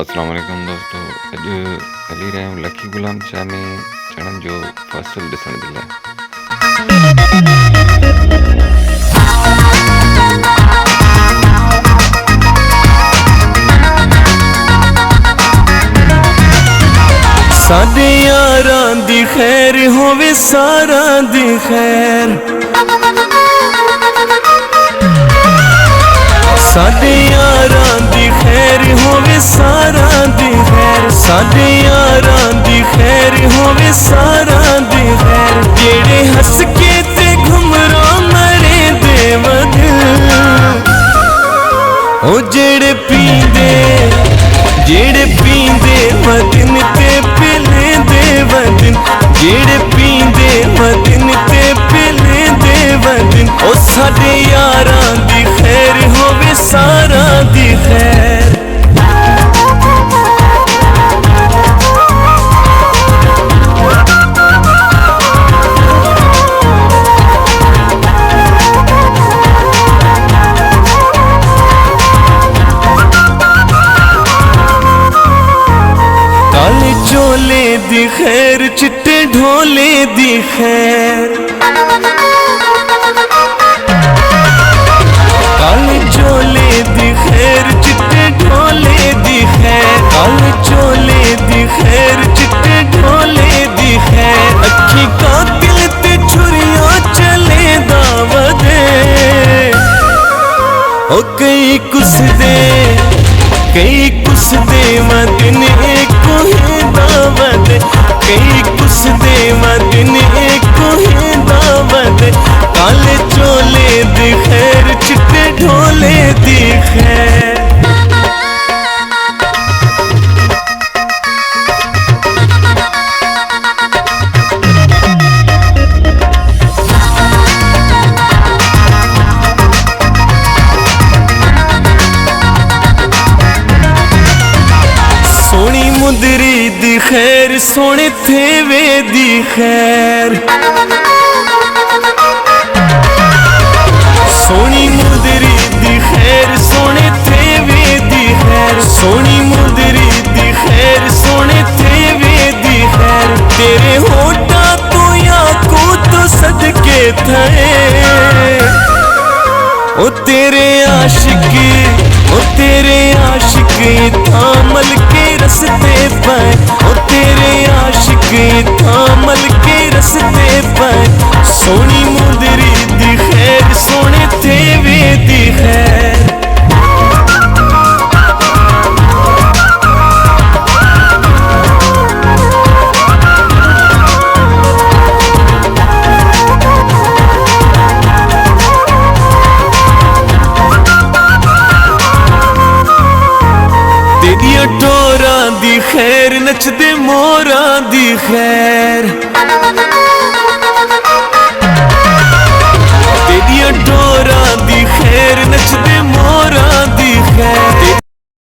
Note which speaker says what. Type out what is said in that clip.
Speaker 1: अस्सलाम वालेकुम दोस्तों। अॼु हली रहिया आहियूं लकी गुलाम शाह में चणनि जो फ़सुलु ॾिसण जे लाइ।
Speaker 2: साडे यारां दी खैर होवे सारां दी खैर, साडे यारां दी खैर होवे सारां दी खैर, साडे यारां दी खैर होवे सारां दी खैर। जेड़े हस के ते घुमरा मरे दे वदिन, ओ जेड़े पींदे वदिन ते पिले दे वदिन, जेड़े पींदे वदिन ते पिले दे वदिन। ओ साडे यारां दी खैर होवे सारां दी खैर। काले चोले दी खैर, चिट्टे ढोले दी खैर, काले चोले दी खैर, चिट्टे ढोले दी खैर, काले चोले दी खैर, चिट्टे ढोले दी खैर। अखी कातिल ते छुरियां चले दावदे, ओ कई कुसदे वदिन एको ही दावद, कई कुसदे वदिन एको ही दावद। काले चोले दी खैर, चिट्टे ढोले दी खैर। सोनी मुंदरी दी खैर, सोने थेवे दी खैर, सोनी मुंदरी दी खैर, सोने थेवे दी खैर, सोनी मुंदरी दी खैर, सोने थेवे दी खैर। तेरे होठा तो या को तो सदके थे, ओ तेरे आशिकी, ओ तेरे आशिकी थामल के रस्ते पर, ओ तेरे आशिकी थामल के रस्ते पर। सोनी मुंदरी दी खैर, सोने थेवे दी खैर। तेरिया टोरा दी खैर, नचदे मोरा दी खैर,